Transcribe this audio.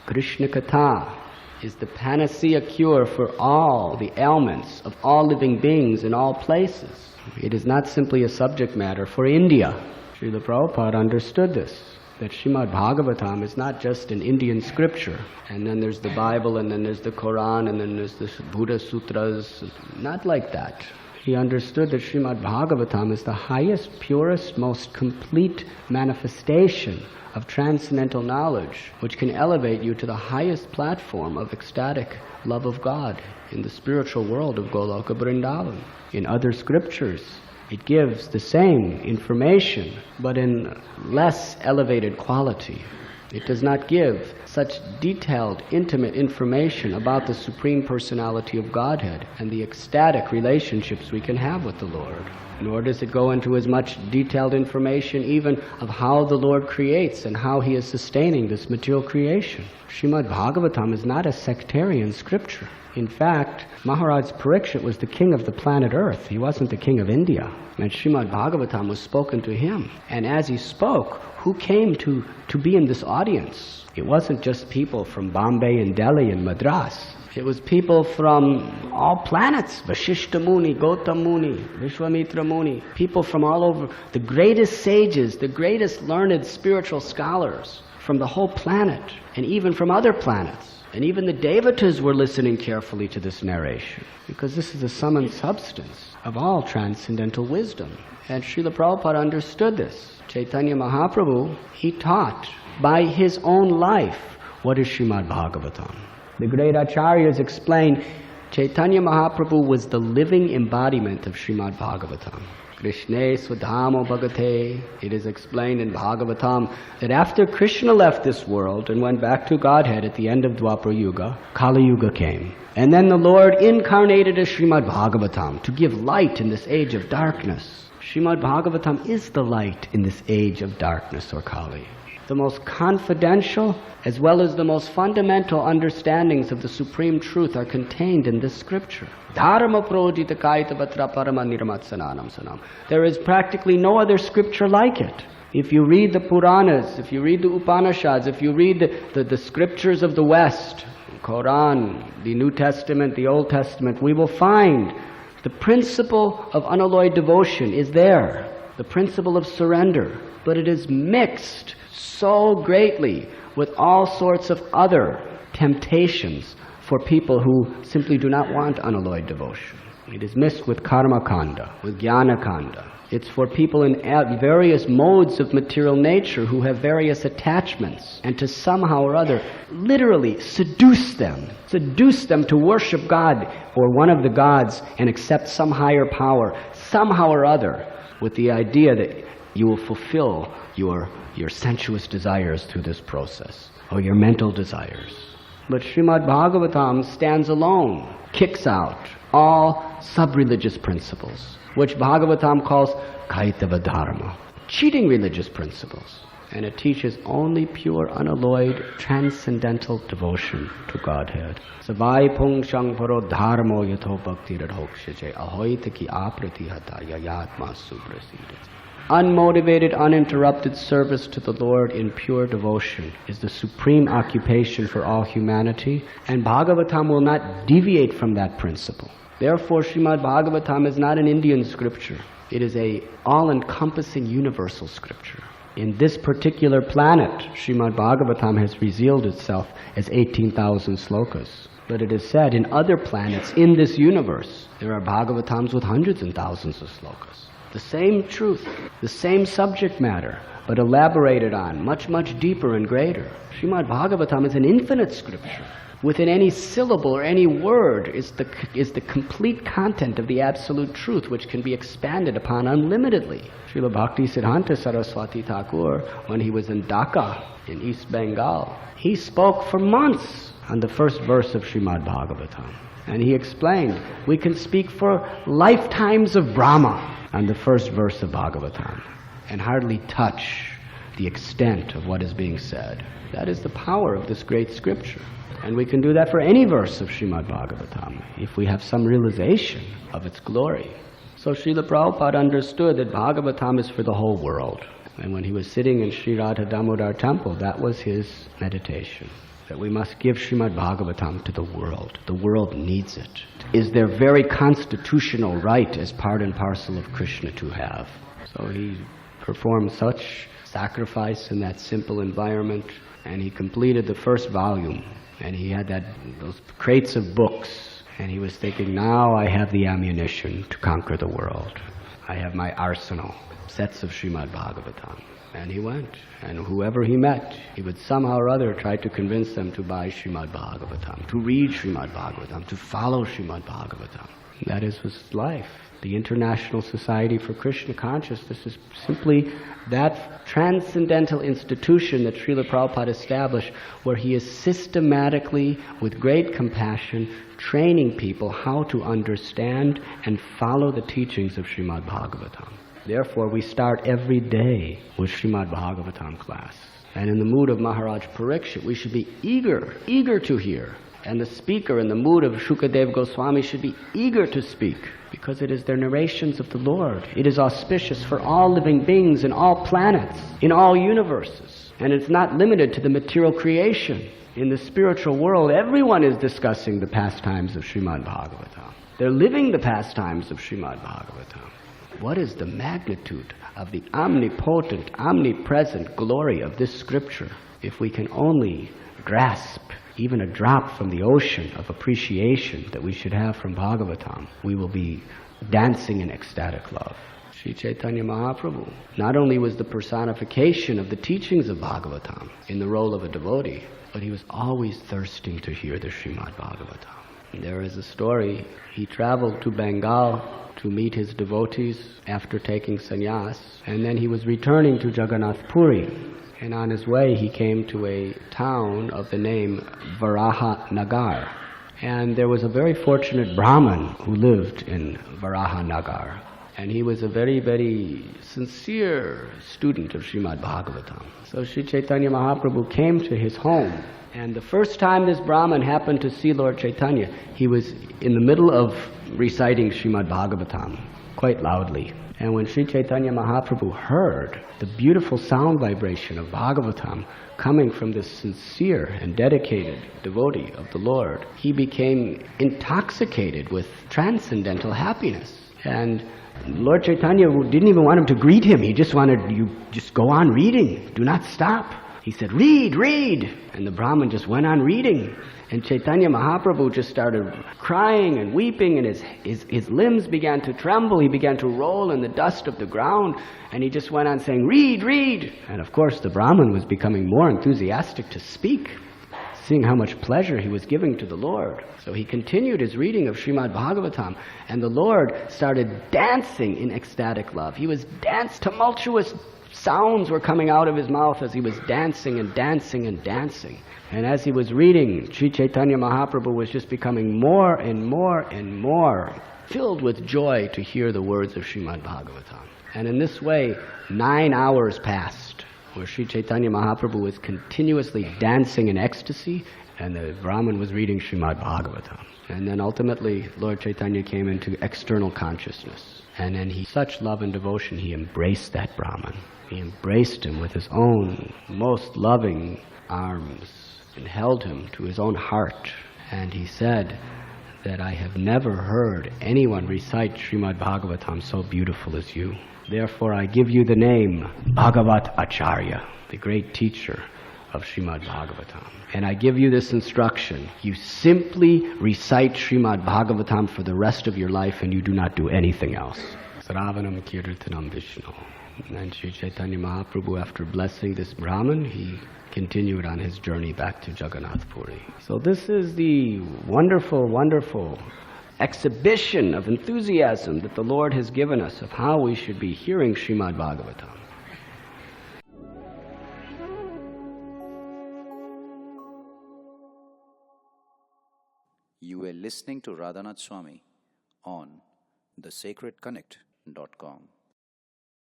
Krishna Katha is the panacea cure for all the ailments of all living beings in all places. It is not simply a subject matter for India. Srila Prabhupada understood this, that Srimad Bhagavatam is not just an Indian scripture, and then there's the Bible, and then there's the Quran, and then there's the Buddha Sutras. Not like that. He understood that Srimad Bhagavatam is the highest, purest, most complete manifestation of transcendental knowledge, which can elevate you to the highest platform of ecstatic love of God in the spiritual world of Goloka Vrindavan. In other scriptures, it gives the same information, but in less elevated quality. It does not give such detailed, intimate information about the Supreme Personality of Godhead and the ecstatic relationships we can have with the Lord. Nor does it go into as much detailed information even of how the Lord creates and how He is sustaining this material creation. Srimad Bhagavatam is not a sectarian scripture. In fact, Maharaj Parikshit was the king of the planet Earth. He wasn't the king of India. And Srimad Bhagavatam was spoken to him. And as he spoke, who came to be in this audience? It wasn't just people from Bombay and Delhi and Madras. It was people from all planets, Vashishta Muni, Gautam Muni, Vishwamitra Muni, people from all over, the greatest sages, the greatest learned spiritual scholars from the whole planet, and even from other planets. And even the devotees were listening carefully to this narration, because this is the sum and substance of all transcendental wisdom. And Srila Prabhupada understood this. Caitanya Mahaprabhu, he taught by his own life what is Srimad Bhagavatam. The great acharyas explain Caitanya Mahaprabhu was the living embodiment of Srimad Bhagavatam. Krishne Swadhamo Bhagate. It is explained in Bhagavatam that after Krishna left this world and went back to Godhead at the end of Dwapara Yuga, Kali Yuga came. And then the Lord incarnated as Srimad Bhagavatam to give light in this age of darkness. Srimad Bhagavatam is the light in this age of darkness or Kali. The most confidential as well as the most fundamental understandings of the Supreme Truth are contained in this scripture. Dharma projita kaita vatra parama niramatsananam sanam. There is practically no other scripture like it. If you read the Puranas, if you read the Upanishads, if you read the scriptures of the West, the Quran, the New Testament, the Old Testament, we will find the principle of unalloyed devotion is there, the principle of surrender, but it is mixed so greatly with all sorts of other temptations for people who simply do not want unalloyed devotion. It is mixed with karma kanda, with jnana kanda. It's for people in various modes of material nature who have various attachments, and to somehow or other literally seduce them to worship God or one of the gods and accept some higher power somehow or other, with the idea that you will fulfill your sensuous desires through this process, or your mental desires. But Srimad Bhagavatam stands alone, kicks out all sub-religious principles, which Bhagavatam calls kaitava dharma, cheating religious principles. And it teaches only pure, unalloyed, transcendental devotion to Godhead. Savai pung shang paro dharmo yatho bhakti radhokshache ahoita ki apratihata yayatma suprasida. Unmotivated, uninterrupted service to the Lord in pure devotion is the supreme occupation for all humanity, and Bhagavatam will not deviate from that principle. Therefore, Srimad Bhagavatam is not an Indian scripture. It is an all-encompassing universal scripture. In this particular planet, Srimad Bhagavatam has revealed itself as 18,000 slokas. But it is said in other planets in this universe, there are Bhagavatams with hundreds and thousands of slokas. The same truth, the same subject matter, but elaborated on much, much deeper and greater. Srimad Bhagavatam is an infinite scripture. Within any syllable or any word is the complete content of the absolute truth, which can be expanded upon unlimitedly. Srila Bhakti Siddhanta Saraswati Thakur, when he was in Dhaka, in East Bengal, he spoke for months on the first verse of Srimad Bhagavatam. And he explained, we can speak for lifetimes of Brahma on the first verse of Bhagavatam and hardly touch the extent of what is being said. That is the power of this great scripture. And we can do that for any verse of Srimad Bhagavatam if we have some realization of its glory. So Srila Prabhupada understood that Bhagavatam is for the whole world. And when he was sitting in Sri Radha Damodar temple, that was his meditation. That we must give Srimad Bhagavatam to the world. The world needs it. It is their very constitutional right as part and parcel of Krishna to have. So he performed such sacrifice in that simple environment, and he completed the first volume. And he had those crates of books, and he was thinking, now I have the ammunition to conquer the world. I have my arsenal, sets of Srimad Bhagavatam. And he went, and whoever he met, he would somehow or other try to convince them to buy Srimad Bhagavatam, to read Srimad Bhagavatam, to follow Srimad Bhagavatam. That is his life. The International Society for Krishna Consciousness is simply that transcendental institution that Srila Prabhupada established, where he is systematically, with great compassion, training people how to understand and follow the teachings of Srimad Bhagavatam. Therefore, we start every day with Srimad Bhagavatam class. And in the mood of Maharaj Parikshit, we should be eager to hear. And the speaker in the mood of Shukhdev Goswami should be eager to speak, because it is their narrations of the Lord. It is auspicious for all living beings in all planets, in all universes. And it's not limited to the material creation. In the spiritual world, everyone is discussing the pastimes of Srimad Bhagavatam. They're living the pastimes of Srimad Bhagavatam. What is the magnitude of the omnipotent, omnipresent glory of this scripture? If we can only grasp even a drop from the ocean of appreciation that we should have from Bhagavatam, we will be dancing in ecstatic love. Sri Caitanya Mahaprabhu not only was the personification of the teachings of Bhagavatam in the role of a devotee, but he was always thirsting to hear the Srimad Bhagavatam. And there is a story. He traveled to Bengal to meet his devotees after taking sannyas, and then he was returning to Jagannath Puri. And on his way he came to a town of the name Varaha Nagar. And there was a very fortunate Brahmin who lived in Varaha Nagar. And he was a very, very sincere student of Srimad Bhagavatam. So Sri Chaitanya Mahaprabhu came to his home. And the first time this Brahmin happened to see Lord Chaitanya, he was in the middle of reciting Srimad Bhagavatam quite loudly. And when Sri Chaitanya Mahaprabhu heard the beautiful sound vibration of Bhagavatam coming from this sincere and dedicated devotee of the Lord, he became intoxicated with transcendental happiness. And Lord Chaitanya didn't even want him to greet him. He just wanted, you just go on reading. Do not stop. He said, read, read. And the Brahmin just went on reading. And Chaitanya Mahaprabhu just started crying and weeping, and his limbs began to tremble. He began to roll in the dust of the ground, and he just went on saying, read, read. And of course the Brahmin was becoming more enthusiastic to speak, seeing how much pleasure he was giving to the Lord. So he continued his reading of Srimad Bhagavatam, and the Lord started dancing in ecstatic love. He was tumultuous sounds were coming out of his mouth as he was dancing and dancing and dancing. And as he was reading, Sri Chaitanya Mahaprabhu was just becoming more and more and more filled with joy to hear the words of Srimad Bhagavatam. And in this way, 9 hours passed, where Sri Chaitanya Mahaprabhu was continuously dancing in ecstasy, and the Brahmin was reading Srimad Bhagavatam. And then ultimately, Lord Chaitanya came into external consciousness. And then such love and devotion, he embraced that Brahmin. He embraced him with his own most loving arms and held him to his own heart. And he said that I have never heard anyone recite Srimad Bhagavatam so beautiful as you. Therefore I give you the name Bhagavat Acharya, the great teacher of Srimad Bhagavatam. And I give you this instruction. You simply recite Srimad Bhagavatam for the rest of your life, and you do not do anything else. Sravanam Kirtanam Vishnu. And Sri Chaitanya Mahaprabhu, after blessing this Brahmin, he continued on his journey back to Jagannath Puri. So this is the wonderful, wonderful exhibition of enthusiasm that the Lord has given us of how we should be hearing Srimad Bhagavatam. You were listening to Radhanath Swami on thesacredconnect.com.